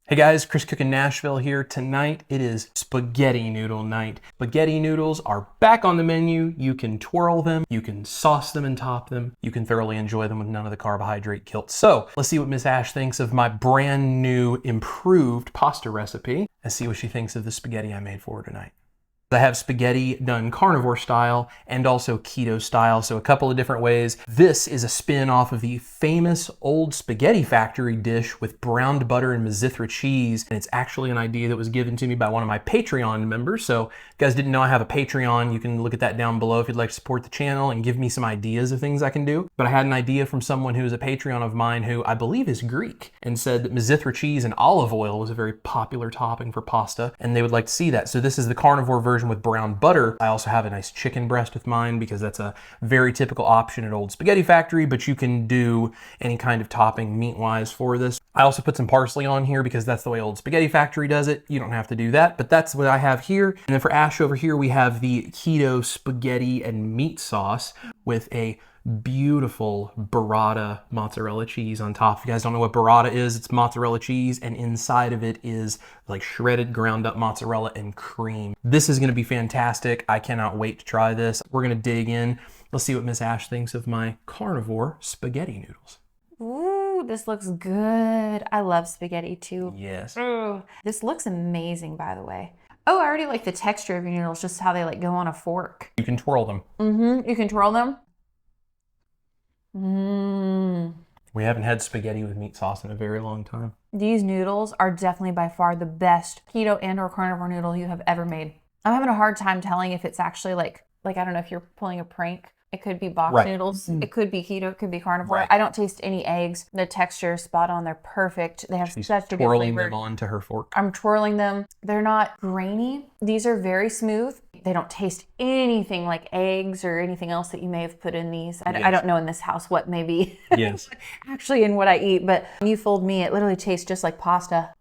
Hey guys, Chris Cookin' Nashville here. Tonight it is spaghetti noodle night. Spaghetti noodles are back on the menu. You can twirl them, you can sauce them and top them. You can thoroughly enjoy them with none of the carbohydrate guilt. So let's see what Miss Ash thinks of my brand new improved pasta recipe and see what she thinks of the spaghetti I made for her tonight. I have spaghetti done carnivore style and also keto style, so a couple of different ways. This is a spin off of the famous old spaghetti factory dish with browned butter and Mizithra cheese, and it's actually an idea that was given to me by one of my Patreon members. So if you guys didn't know I have a Patreon, you can look at that down below if you'd like to support the channel and give me some ideas of things I can do. But I had an idea from someone who is a Patreon of mine who I believe is Greek and said that Mizithra cheese and olive oil was a very popular topping for pasta, and they would like to see that. So this is the carnivore version with brown butter. I also have a nice chicken breast with mine because that's a very typical option at Old Spaghetti Factory, but you can do any kind of topping meat-wise for this. I also put some parsley on here because that's the way Old Spaghetti Factory does it. You don't have to do that, but that's what I have here. And then for Ash over here, we have the keto spaghetti and meat sauce with a beautiful burrata mozzarella cheese on top. If you guys don't know what burrata is, it's mozzarella cheese, and inside of it is like shredded ground up mozzarella and cream. This is gonna be fantastic. I cannot wait to try this. We're gonna dig in. Let's see what Miss Ash thinks of my carnivore spaghetti noodles. Ooh, this looks good. I love spaghetti too. Yes. Ooh, this looks amazing, by the way. Oh, I already like the texture of your noodles, just how they like go on a fork. You can twirl them. You can twirl them. We haven't had spaghetti with meat sauce in a very long time. These noodles are definitely by far the best keto and or carnivore noodle you have ever made. I'm having a hard time telling if it's actually like I don't know if you're pulling a prank. It could be box noodles. It could be keto. It could be carnivore. Right. I don't taste any eggs. The texture is spot on. They're perfect. They have She's such a good twirling flavor. them onto her fork. I'm twirling them. They're not grainy. These are very smooth. They don't taste anything like eggs or anything else that you may have put in these. I don't know in this house what may be actually in what I eat, but when you fold me, it literally tastes just like pasta.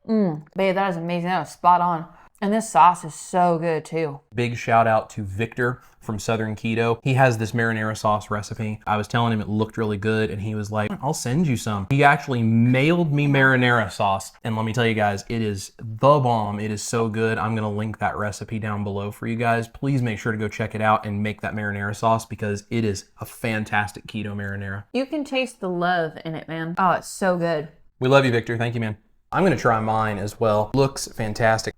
Babe, that is amazing. That was spot on. And this sauce is so good too. Big shout out to Victor from Southern Keto. He has this marinara sauce recipe. I was telling him it looked really good and he was like, I'll send you some. He actually mailed me marinara sauce. And let me tell you guys, it is the bomb. It is so good. I'm gonna link that recipe down below for you guys. Please make sure to go check it out and make that marinara sauce because it is a fantastic keto marinara. You can taste the love in it, man. Oh, it's so good. We love you, Victor. Thank you, man. I'm gonna try mine as well. Looks fantastic.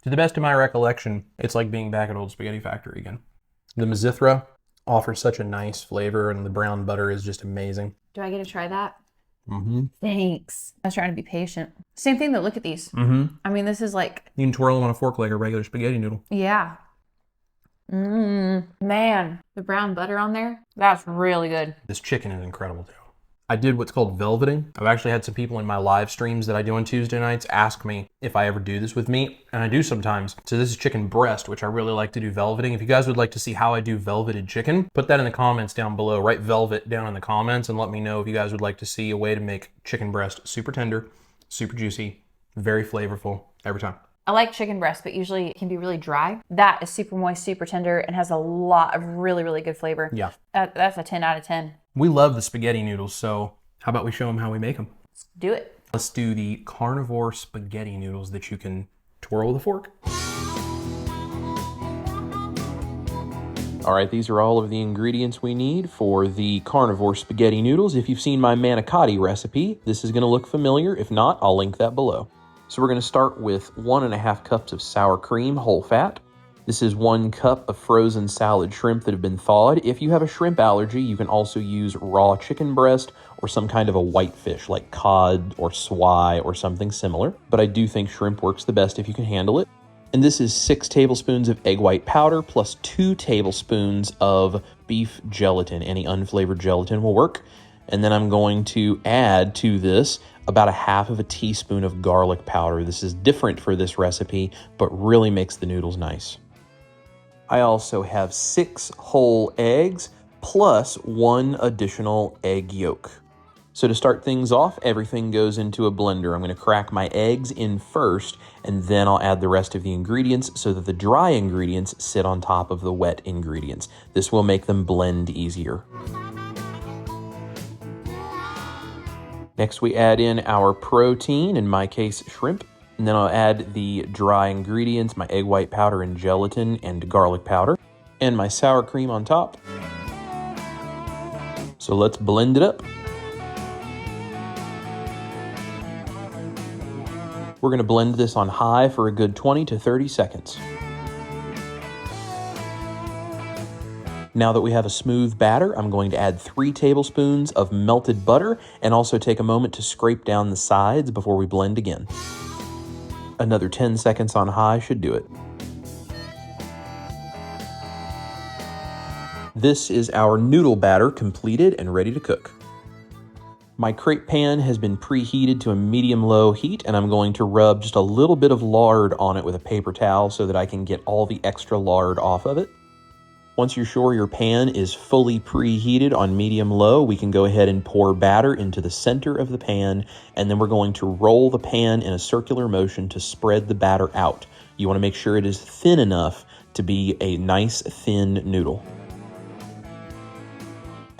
To the best of my recollection, it's like being back at Old Spaghetti Factory again. The Mizithra offers such a nice flavor and the brown butter is just amazing. Do I get to try that? Thanks. I was trying to be patient. Same thing though, look at these. I mean, this is like... You can twirl them on a fork like a regular spaghetti noodle. Yeah. Man, the brown butter on there, that's really good. This chicken is incredible too. I did what's called velveting. I've actually had some people in my live streams that I do on Tuesday nights ask me if I ever do this with meat, and I do sometimes. So this is chicken breast, which I really like to do velveting. If you guys would like to see how I do velveted chicken, put that in the comments down below. Write velvet down in the comments and let me know if you guys would like to see a way to make chicken breast super tender, super juicy, very flavorful every time. I like chicken breast, but usually it can be really dry. That is super moist, super tender, and has a lot of really, really good flavor. Yeah. That's a 10 out of 10. We love the spaghetti noodles, so how about we show them how we make them? Let's do it. Let's do the carnivore spaghetti noodles that you can twirl with a fork. All right, these are all of the ingredients we need for the carnivore spaghetti noodles. If you've seen my manicotti recipe, this is gonna look familiar. If not, I'll link that below. So we're gonna start with 1.5 cups of sour cream, whole fat. This is 1 cup of frozen salad shrimp that have been thawed. If you have a shrimp allergy, you can also use raw chicken breast or some kind of a white fish like cod or swai or something similar. But I do think shrimp works the best if you can handle it. And this is 6 tablespoons of egg white powder plus 2 tablespoons of beef gelatin. Any unflavored gelatin will work. And then I'm going to add to this about 1/2 teaspoon of garlic powder. This is different for this recipe, but really makes the noodles nice. I also have 6 whole eggs plus 1 additional egg yolk. So to start things off, everything goes into a blender. I'm going to crack my eggs in first, and then I'll add the rest of the ingredients so that the dry ingredients sit on top of the wet ingredients. This will make them blend easier. Next, we add in our protein, in my case, shrimp. And then I'll add the dry ingredients, my egg white powder and gelatin and garlic powder, and my sour cream on top. So let's blend it up. We're going to blend this on high for a good 20 to 30 seconds. Now that we have a smooth batter, I'm going to add 3 tablespoons of melted butter and also take a moment to scrape down the sides before we blend again. Another 10 seconds on high should do it. This is our noodle batter completed and ready to cook. My crepe pan has been preheated to a medium-low heat, and I'm going to rub just a little bit of lard on it with a paper towel so that I can get all the extra lard off of it. Once you're sure your pan is fully preheated on medium-low, we can go ahead and pour batter into the center of the pan, and then we're going to roll the pan in a circular motion to spread the batter out. You want to make sure it is thin enough to be a nice thin noodle.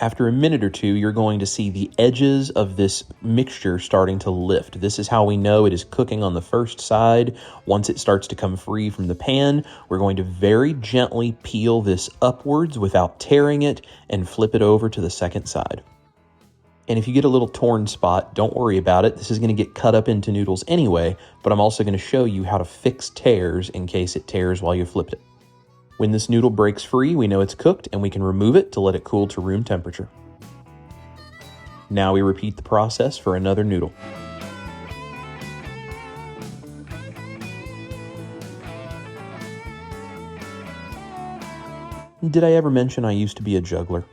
After a minute or two, you're going to see the edges of this mixture starting to lift. This is how we know it is cooking on the first side. Once it starts to come free from the pan, we're going to very gently peel this upwards without tearing it and flip it over to the second side. And if you get a little torn spot, don't worry about it. This is going to get cut up into noodles anyway, but I'm also going to show you how to fix tears in case it tears while you flipped it. When this noodle breaks free, we know it's cooked and we can remove it to let it cool to room temperature. Now we repeat the process for another noodle. Did I ever mention I used to be a juggler?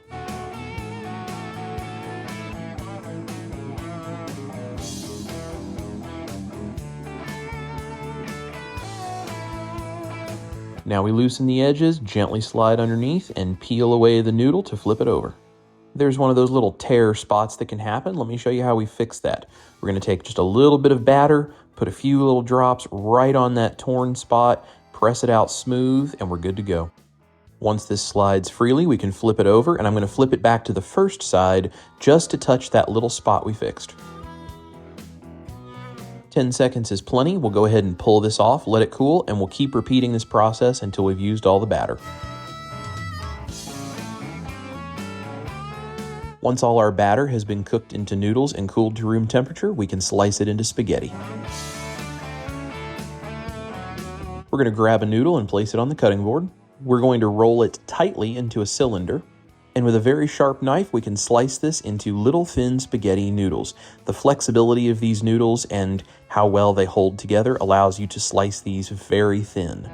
Now we loosen the edges, gently slide underneath, and peel away the noodle to flip it over. There's one of those little tear spots that can happen. Let me show you how we fix that. We're going to take just a little bit of batter, put a few little drops right on that torn spot, press it out smooth, and we're good to go. Once this slides freely, we can flip it over, and I'm going to flip it back to the first side just to touch that little spot we fixed. 10 seconds is plenty. We'll go ahead and pull this off, let it cool, and we'll keep repeating this process until we've used all the batter. Once all our batter has been cooked into noodles and cooled to room temperature, we can slice it into spaghetti. We're going to grab a noodle and place it on the cutting board. We're going to roll it tightly into a cylinder. And with a very sharp knife, we can slice this into little thin spaghetti noodles. The flexibility of these noodles and how well they hold together allows you to slice these very thin.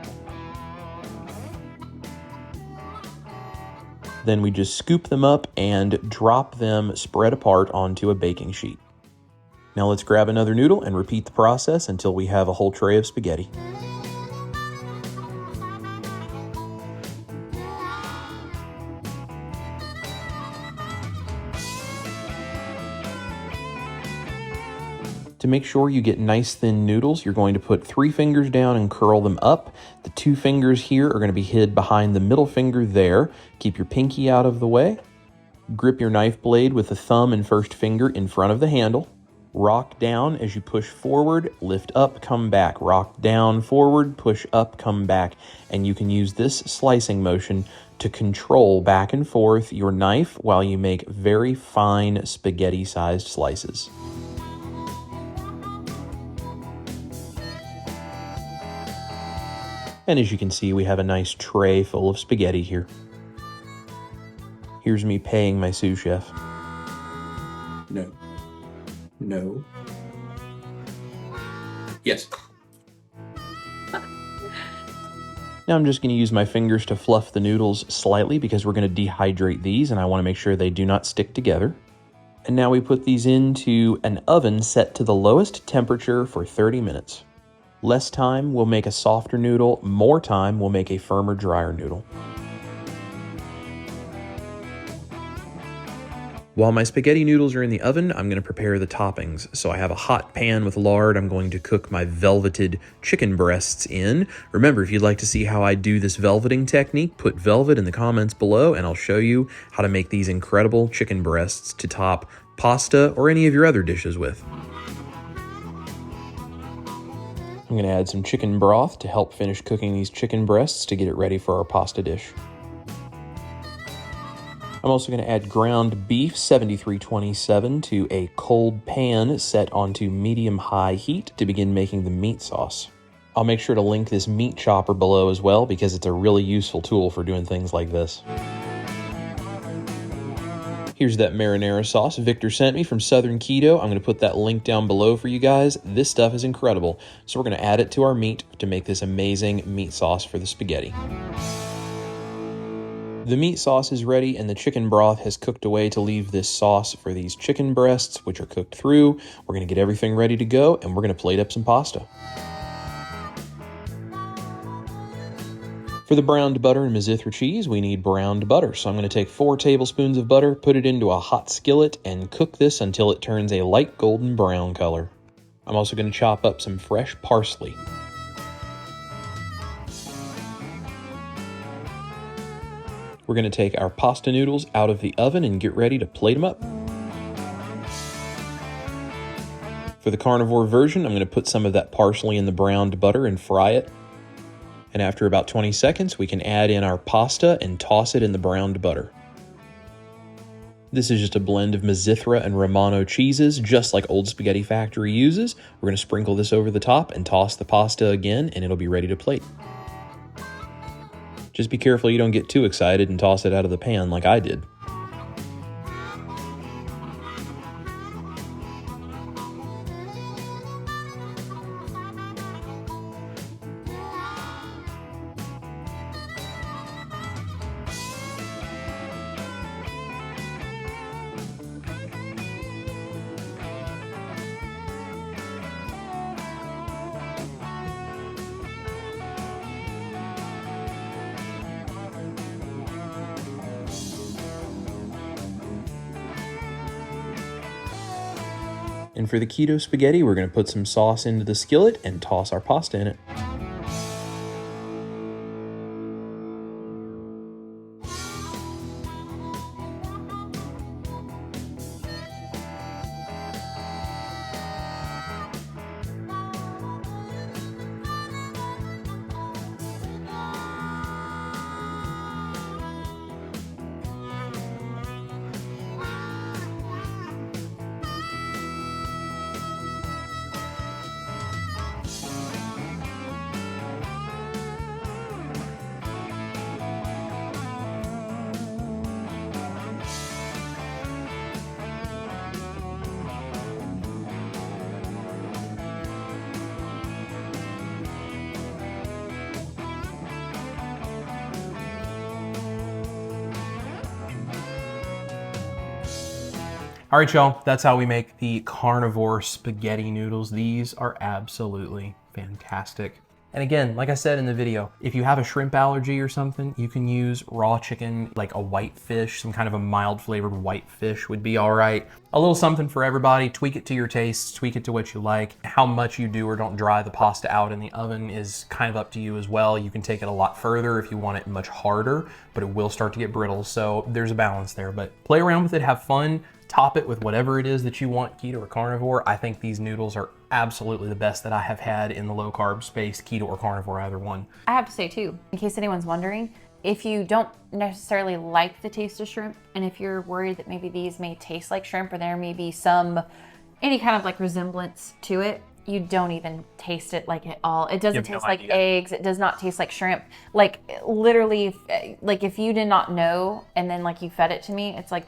Then we just scoop them up and drop them spread apart onto a baking sheet. Now let's grab another noodle and repeat the process until we have a whole tray of spaghetti. To make sure you get nice thin noodles, you're going to put 3 fingers down and curl them up. The 2 fingers here are going to be hid behind the middle finger there. Keep your pinky out of the way. Grip your knife blade with the thumb and first finger in front of the handle. Rock down as you push forward, lift up, come back. Rock down, forward, push up, come back. And you can use this slicing motion to control back and forth your knife while you make very fine spaghetti-sized slices. And as you can see, we have a nice tray full of spaghetti here. Here's me paying my sous chef. No. No. Yes. Now I'm just going to use my fingers to fluff the noodles slightly because we're going to dehydrate these and I want to make sure they do not stick together. And now we put these into an oven set to the lowest temperature for 30 minutes. Less time will make a softer noodle, more time will make a firmer, drier noodle. While my spaghetti noodles are in the oven, I'm going to prepare the toppings. So I have a hot pan with lard I'm going to cook my velveted chicken breasts in. Remember, if you'd like to see how I do this velveting technique, put velvet in the comments below and I'll show you how to make these incredible chicken breasts to top pasta, or any of your other dishes with. I'm going to add some chicken broth to help finish cooking these chicken breasts to get it ready for our pasta dish. I'm also going to add ground beef 7327 to a cold pan set onto medium-high heat to begin making the meat sauce. I'll make sure to link this meat chopper below as well because it's a really useful tool for doing things like this. Here's that marinara sauce Victor sent me from Southern Keto. I'm going to put that link down below for you guys. This stuff is incredible. So we're going to add it to our meat to make this amazing meat sauce for the spaghetti. The meat sauce is ready and the chicken broth has cooked away to leave this sauce for these chicken breasts, which are cooked through. We're going to get everything ready to go and we're going to plate up some pasta. For the browned butter and Mizithra cheese, we need browned butter. So I'm going to take 4 tablespoons of butter, put it into a hot skillet, and cook this until it turns a light golden brown color. I'm also going to chop up some fresh parsley. We're going to take our pasta noodles out of the oven and get ready to plate them up. For the carnivore version, I'm going to put some of that parsley in the browned butter and fry it. And after about 20 seconds, we can add in our pasta and toss it in the browned butter. This is just a blend of Mizithra and Romano cheeses, just like Old Spaghetti Factory uses. We're going to sprinkle this over the top and toss the pasta again, and it'll be ready to plate. Just be careful you don't get too excited and toss it out of the pan like I did. And for the keto spaghetti, we're going to put some sauce into the skillet and toss our pasta in it. All right, y'all, that's how we make the carnivore spaghetti noodles. These are absolutely fantastic. And again, like I said in the video, if you have a shrimp allergy or something, you can use raw chicken, like a white fish, some kind of a mild flavored white fish would be all right. A little something for everybody. Tweak it to your taste, tweak it to what you like. How much you do or don't dry the pasta out in the oven is kind of up to you as well. You can take it a lot further if you want it much harder, but it will start to get brittle. So there's a balance there, but play around with it, have fun. Top it with whatever it is that you want, keto or carnivore. I think these noodles are absolutely the best that I have had in the low carb space, keto or carnivore, either one. I have to say too, in case anyone's wondering, if you don't necessarily like the taste of shrimp, and if you're worried that maybe these may taste like shrimp or there may be any kind of like resemblance to it, you don't even taste it like at all. It doesn't taste like eggs. It does not taste like shrimp. Like literally, like if you did not know and then like you fed it to me, it's like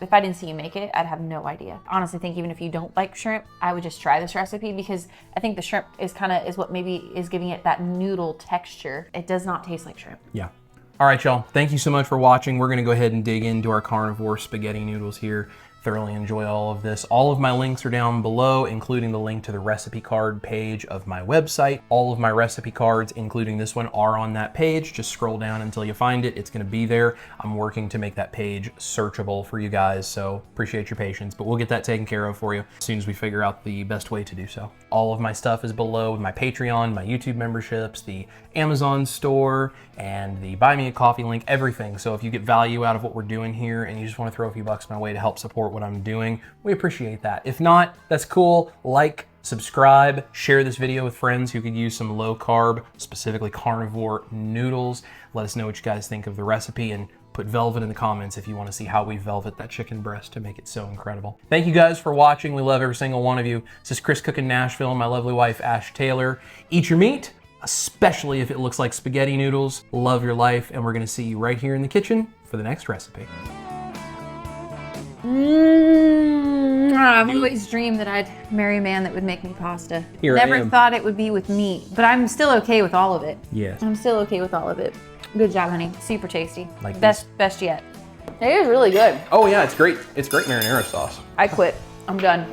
if I didn't see you make it, I'd have no idea. Honestly, think even if you don't like shrimp, I would just try this recipe because I think the shrimp is what maybe is giving it that noodle texture. It does not taste like shrimp. Yeah. All right, y'all. Thank you so much for watching. We're going to go ahead and dig into our carnivore spaghetti noodles here. Thoroughly enjoy all of this. All of my links are down below, including the link to the recipe card page of my website. All of my recipe cards, including this one, are on that page. Just scroll down until you find it. It's going to be there. I'm working to make that page searchable for you guys, so appreciate your patience, but we'll get that taken care of for you as soon as we figure out the best way to do so. All of my stuff is below, my Patreon, my YouTube memberships, the Amazon store, and the Buy Me a Coffee link, everything. So if you get value out of what we're doing here and you just want to throw a few bucks my way to help support support what I'm doing, we appreciate that. If not, that's cool. Like, subscribe, share this video with friends who could use some low carb, specifically carnivore noodles. Let us know what you guys think of the recipe, and put velvet in the comments if you want to see how we velvet that chicken breast to make it so incredible. Thank you guys for watching. We love every single one of you. This is Chris Cookin' Nashville and my lovely wife, Ash Taylor. Eat your meat, especially if it looks like spaghetti noodles. Love your life, and we're gonna see you right here in the kitchen for the next recipe. I've always dreamed that I'd marry a man that would make me pasta. Here I Never am. thought it would be with meat, but I'm still okay with all of it. Yes. I'm still okay with all of it. Good job, honey. Super tasty. Like best yet. It is really good. Oh yeah, it's great. It's great marinara sauce. I quit. I'm done.